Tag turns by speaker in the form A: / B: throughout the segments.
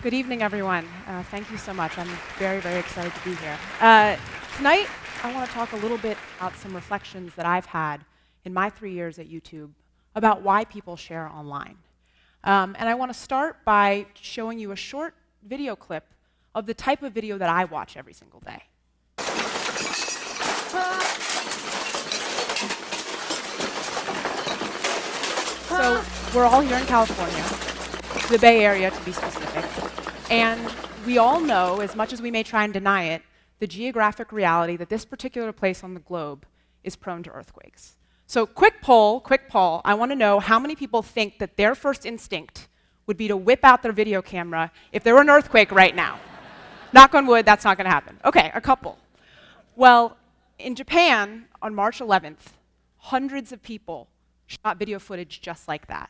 A: Good evening, everyone. Thank you so much. I'm very, very excited to be here. Tonight, I want to talk a little bit about some reflections that I've had in my 3 years at YouTube about why people share online. And I want to start by showing you a short video clip of the type of video that I watch every single day. So, we're all here in California, the Bay Area to be specific, and we all know, as much as we may try and deny it, the geographic reality that this particular place on the globe is prone to earthquakes. So quick poll, I want to know how many people think that their first instinct would be to whip out their video camera if there were an earthquake right now. Knock on wood, that's not going to happen. Okay, a couple. Well, in Japan, on March 11th, hundreds of people shot video footage just like that.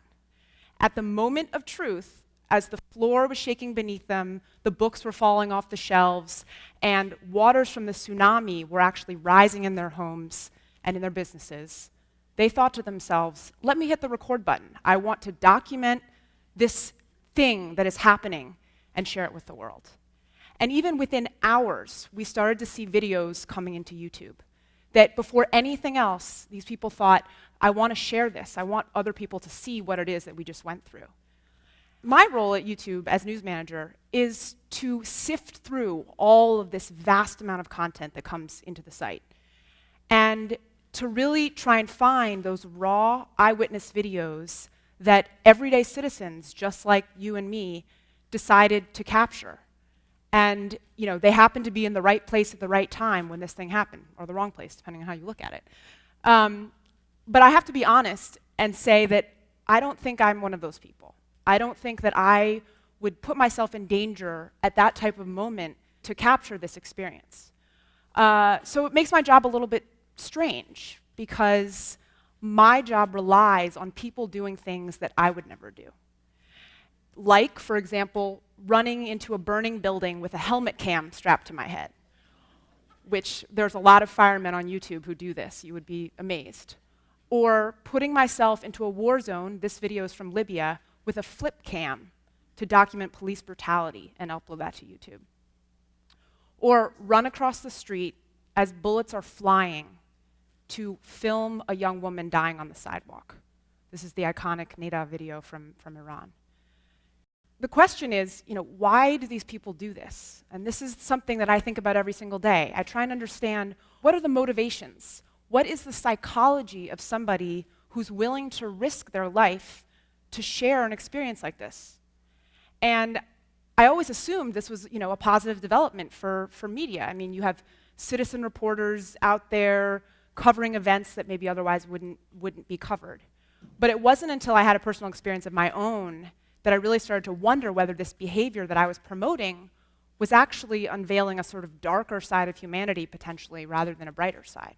A: At the moment of truth, as the floor was shaking beneath them, the books were falling off the shelves, and waters from the tsunami were actually rising in their homes and in their businesses, they thought to themselves, let me hit the record button. I want to document this thing that is happening and share it with the world. And even within hours, we started to see videos coming into YouTube that before anything else, these people thought, I want to share this. I want other people to see what it is that we just went through. My role at YouTube as news manager is to sift through all of this vast amount of content that comes into the site and to really try and find those raw eyewitness videos that everyday citizens, just like you and me, decided to capture. And they happen to be in the right place at the right time when this thing happened, or the wrong place, depending on how you look at it. But I have to be honest and say that I don't think I'm one of those people. I don't think that I would put myself in danger at that type of moment to capture this experience. So it makes my job a little bit strange, because my job relies on people doing things that I would never do. Like, for example, running into a burning building with a helmet cam strapped to my head, which there's a lot of firemen on YouTube who do this. You would be amazed. Or putting myself into a war zone, this video is from Libya, with a flip cam to document police brutality and upload that to YouTube. Or run across the street as bullets are flying to film a young woman dying on the sidewalk. This is the iconic Neda video from Iran. The question is, why do these people do this? And this is something that I think about every single day. I try and understand, what are the motivations? What is the psychology of somebody who's willing to risk their life to share an experience like this? And I always assumed this was, a positive development for media. I mean, you have citizen reporters out there covering events that maybe otherwise wouldn't be covered. But it wasn't until I had a personal experience of my own that I really started to wonder whether this behavior that I was promoting was actually unveiling a sort of darker side of humanity, potentially, rather than a brighter side.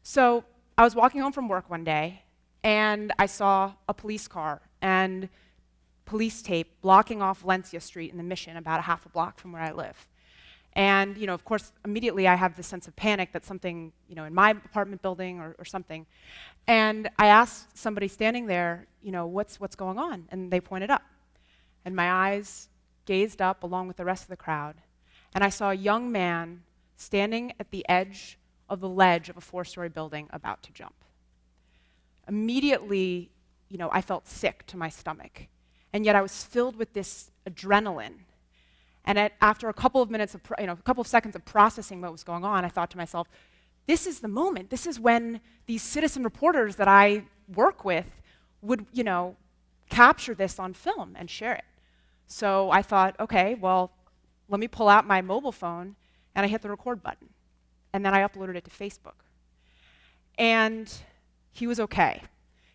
A: So I was walking home from work one day, and I saw a police car and police tape blocking off Valencia Street in the Mission, about a half a block from where I live. And, of course, immediately I have this sense of panic that something, in my apartment building or something. And I asked somebody standing there, what's going on? And they pointed up. And my eyes gazed up along with the rest of the crowd. And I saw a young man standing at the edge of the ledge of a 4-story building about to jump. Immediately, I felt sick to my stomach. And yet I was filled with this adrenaline. And after a couple of minutes a couple of seconds of processing what was going on, I thought to myself, this is the moment. This is when these citizen reporters that I work with would, capture this on film and share it. So I thought, okay, well, let me pull out my mobile phone, and I hit the record button. And then I uploaded it to Facebook. And he was okay.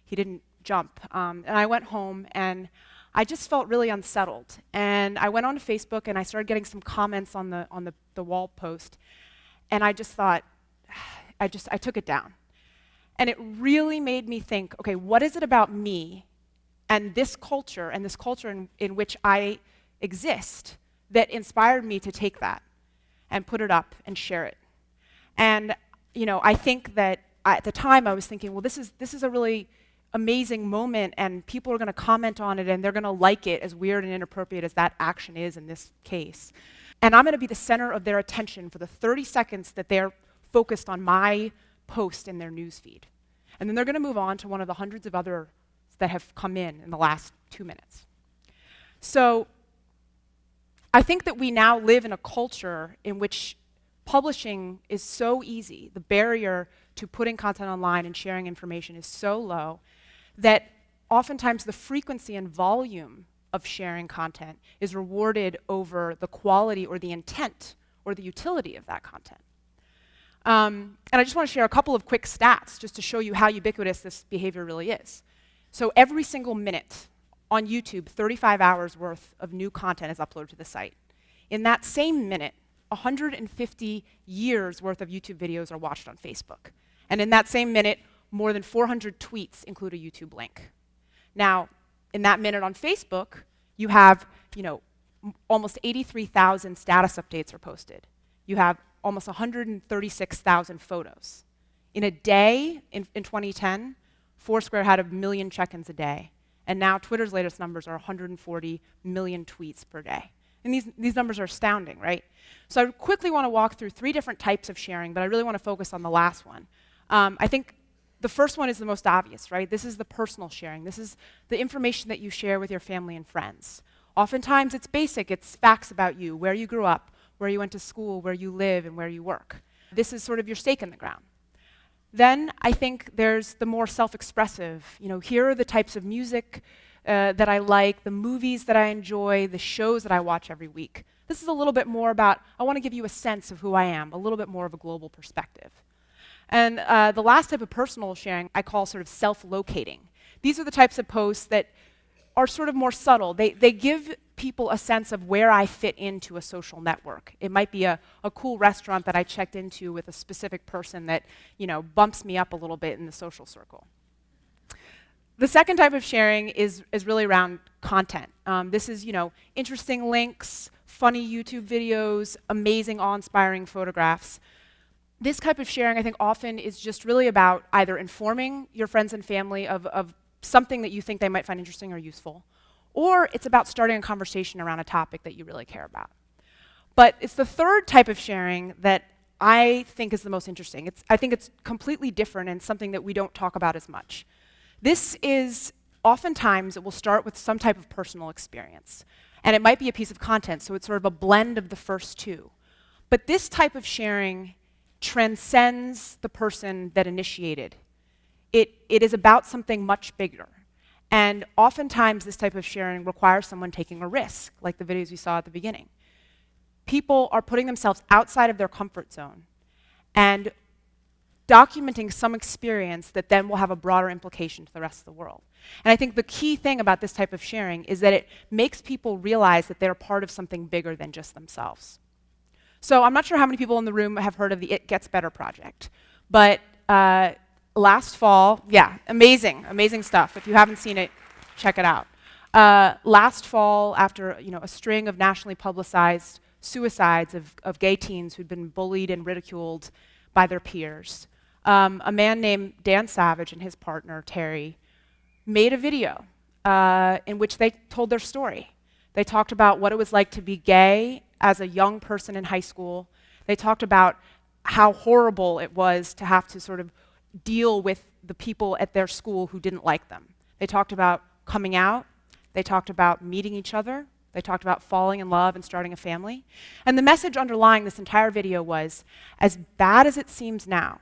A: He didn't jump. And I went home, and I just felt really unsettled. And I went onto Facebook, and I started getting some comments on the wall post. And I just thought, I took it down. And it really made me think, okay, what is it about me and this culture in which I exist that inspired me to take that and put it up and share it? And I think that at the time I was thinking, well, this is a really amazing moment and people are going to comment on it and they're going to like it, as weird and inappropriate as that action is in this case. And I'm going to be the center of their attention for the 30 seconds that they're focused on my post in their newsfeed. And then they're going to move on to one of the hundreds of others that have come in the last 2 minutes. So I think that we now live in a culture in which publishing is so easy. The barrier to putting content online and sharing information is so low that oftentimes the frequency and volume of sharing content is rewarded over the quality or the intent or the utility of that content. And I just want to share a couple of quick stats just to show you how ubiquitous this behavior really is. So every single minute on YouTube, 35 hours worth of new content is uploaded to the site. In that same minute, 150 years worth of YouTube videos are watched on Facebook. And in that same minute, more than 400 tweets include a YouTube link. Now, in that minute on Facebook, you have, almost 83,000 status updates are posted. You have almost 136,000 photos. In a day, in 2010, Foursquare had 1 million check-ins a day. And now Twitter's latest numbers are 140 million tweets per day. And these numbers are astounding, right? So I quickly want to walk through 3 different types of sharing, but I really want to focus on the last one. I think the first one is the most obvious, right? This is the personal sharing. This is the information that you share with your family and friends. Oftentimes it's basic. It's facts about you, where you grew up, where you went to school, where you live, and where you work. This is sort of your stake in the ground. Then I think there's the more self-expressive. Here are the types of music that I like, the movies that I enjoy, the shows that I watch every week. This is a little bit more about, I want to give you a sense of who I am, a little bit more of a global perspective. And the last type of personal sharing I call sort of self-locating. These are the types of posts that are sort of more subtle. They give people a sense of where I fit into a social network. It might be a cool restaurant that I checked into with a specific person that bumps me up a little bit in the social circle. The second type of sharing is really around content. This is interesting links, funny YouTube videos, amazing, awe-inspiring photographs. This type of sharing, I think, often is just really about either informing your friends and family of something that you think they might find interesting or useful, or it's about starting a conversation around a topic that you really care about. But it's the third type of sharing that I think is the most interesting. I think it's completely different and something that we don't talk about as much. This is, oftentimes, it will start with some type of personal experience. And it might be a piece of content, so it's sort of a blend of the first two. But this type of sharing transcends the person that initiated. It is about something much bigger. And oftentimes, this type of sharing requires someone taking a risk, like the videos we saw at the beginning. People are putting themselves outside of their comfort zone and documenting some experience that then will have a broader implication to the rest of the world. And I think the key thing about this type of sharing is that it makes people realize that they're part of something bigger than just themselves. So I'm not sure how many people in the room have heard of the It Gets Better project, but last fall, amazing stuff. If you haven't seen it, check it out. Last fall, after a string of nationally publicized suicides of gay teens who'd been bullied and ridiculed by their peers, a man named Dan Savage and his partner, Terry, made a video in which they told their story. They talked about what it was like to be gay as a young person in high school. They talked about how horrible it was to have to sort of deal with the people at their school who didn't like them. They talked about coming out. They talked about meeting each other. They talked about falling in love and starting a family. And the message underlying this entire video was, as bad as it seems now,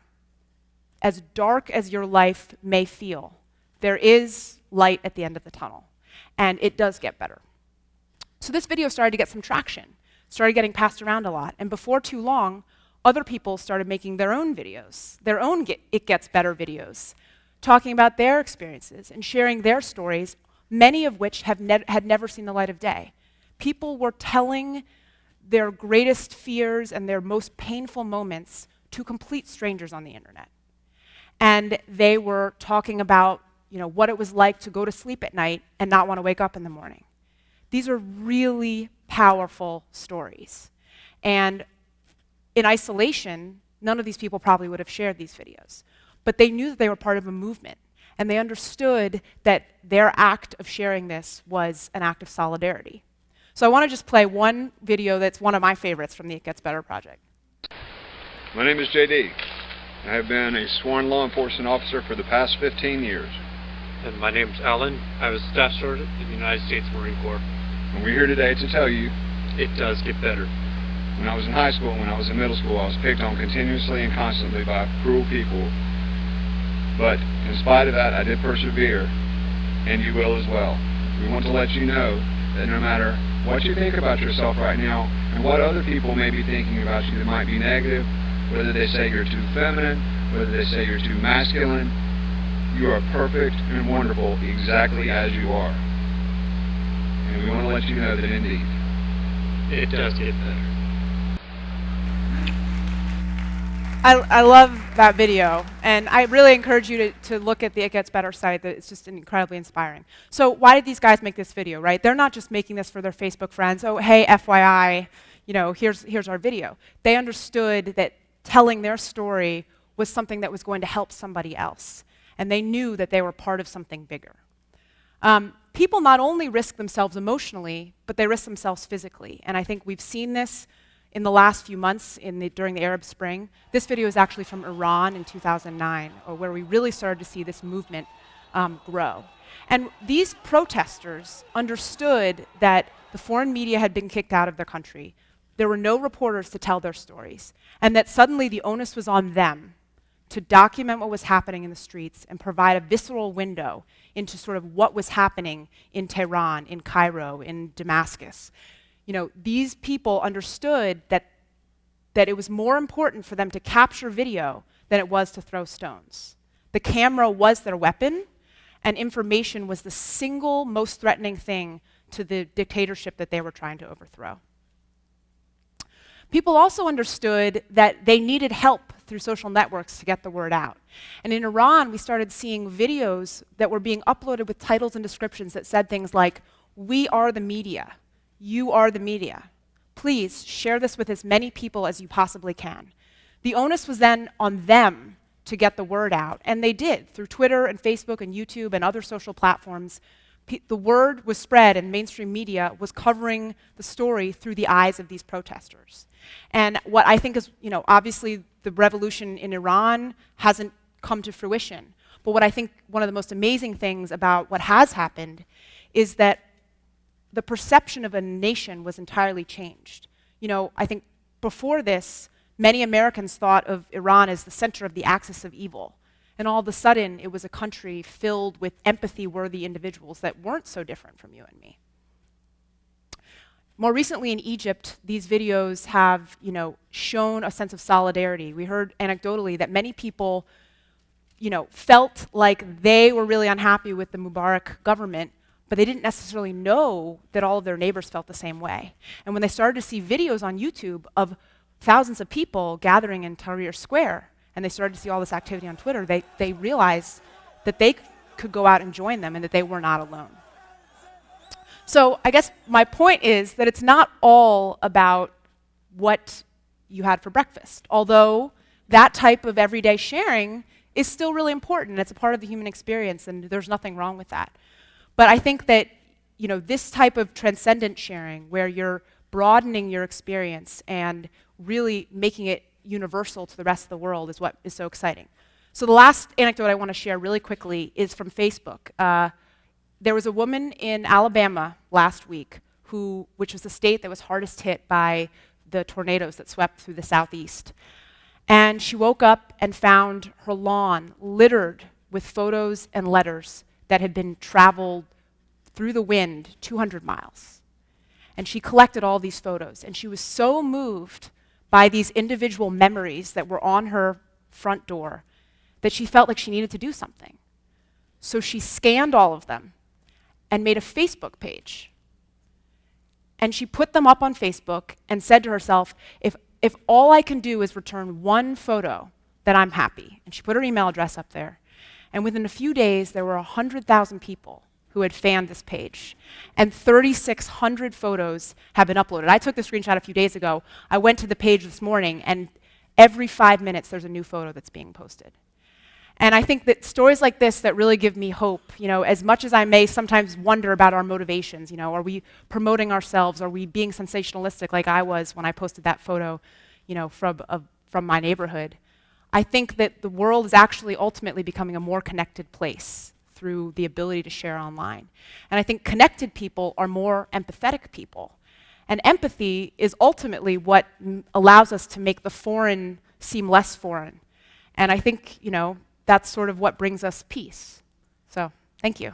A: as dark as your life may feel, there is light at the end of the tunnel. And it does get better. So this video started to get some traction, started getting passed around a lot. And before too long, other people started making their own videos, their own It Gets Better videos, talking about their experiences and sharing their stories, many of which had never seen the light of day. People were telling their greatest fears and their most painful moments to complete strangers on the internet. And they were talking about what it was like to go to sleep at night and not want to wake up in the morning. These are really powerful stories. And in isolation, none of these people probably would have shared these videos. But they knew that they were part of a movement. and they understood that their act of sharing this was an act of solidarity. So I want to just play one video that's one of my favorites from the It Gets Better project.
B: My name is JD. I have been a sworn law enforcement officer for the past 15 years.
C: And my name's Alan. I was a Staff Sergeant in the United States Marine Corps.
B: And we're here today to tell you
C: it does get better.
B: When I was in high school, when I was in middle school, I was picked on continuously and constantly by cruel people. But in spite of that, I did persevere, and you will as well. We want to let you know that no matter what you think about yourself right now, and what other people may be thinking about you that might be negative, whether they say you're too feminine, whether they say you're too masculine, you are perfect and wonderful exactly as you are. And we want to let you know that indeed,
C: it does get better.
A: I love that video, and I really encourage you to look at the It Gets Better site. It's just incredibly inspiring. So why did these guys make this video, right? They're not just making this for their Facebook friends. Oh, hey, FYI, here's our video. They understood that telling their story was something that was going to help somebody else, and they knew that they were part of something bigger. People not only risk themselves emotionally, but they risk themselves physically, and I think we've seen this in the last few months during the Arab Spring. This video is actually from Iran in 2009, where we really started to see this movement grow. And these protesters understood that the foreign media had been kicked out of their country. There were no reporters to tell their stories, and that suddenly the onus was on them to document what was happening in the streets and provide a visceral window into sort of what was happening in Tehran, in Cairo, in Damascus. These people understood that it was more important for them to capture video than it was to throw stones. The camera was their weapon, and information was the single most threatening thing to the dictatorship that they were trying to overthrow. People also understood that they needed help through social networks to get the word out. And in Iran, we started seeing videos that were being uploaded with titles and descriptions that said things like, "We are the media. You are the media. Please share this with as many people as you possibly can." The onus was then on them to get the word out, and they did through Twitter and Facebook and YouTube and other social platforms. The word was spread, and mainstream media was covering the story through the eyes of these protesters. And what I think is, obviously the revolution in Iran hasn't come to fruition, but what I think one of the most amazing things about what has happened is that the perception of a nation was entirely changed. I think before this, many Americans thought of Iran as the center of the axis of evil. And all of a sudden, it was a country filled with empathy-worthy individuals that weren't so different from you and me. More recently in Egypt, these videos have, shown a sense of solidarity. We heard anecdotally that many people, felt like they were really unhappy with the Mubarak government, but they didn't necessarily know that all of their neighbors felt the same way. And when they started to see videos on YouTube of thousands of people gathering in Tahrir Square, and they started to see all this activity on Twitter, they realized that they could go out and join them and that they were not alone. So I guess my point is that it's not all about what you had for breakfast, although that type of everyday sharing is still really important. It's a part of the human experience, and there's nothing wrong with that. But I think that this type of transcendent sharing, where you're broadening your experience and really making it universal to the rest of the world, is what is so exciting. So the last anecdote I want to share really quickly is from Facebook. There was a woman in Alabama last week, which was the state that was hardest hit by the tornadoes that swept through the southeast. And she woke up and found her lawn littered with photos and letters that had been traveled through the wind 200 miles. And she collected all these photos, and she was so moved by these individual memories that were on her front door that she felt like she needed to do something. So she scanned all of them and made a Facebook page. And she put them up on Facebook and said to herself, if all I can do is return one photo, then I'm happy. And she put her email address up there. And within a few days, there were 100,000 people who had fanned this page. And 3,600 photos have been uploaded. I took the screenshot a few days ago. I went to the page this morning, and every 5 minutes, there's a new photo that's being posted. And I think that stories like this that really give me hope, as much as I may sometimes wonder about our motivations, are we promoting ourselves? Are we being sensationalistic like I was when I posted that photo, from my neighborhood? I think that the world is actually ultimately becoming a more connected place through the ability to share online. And I think connected people are more empathetic people. And empathy is ultimately what allows us to make the foreign seem less foreign. And I think, that's sort of what brings us peace. So, thank you.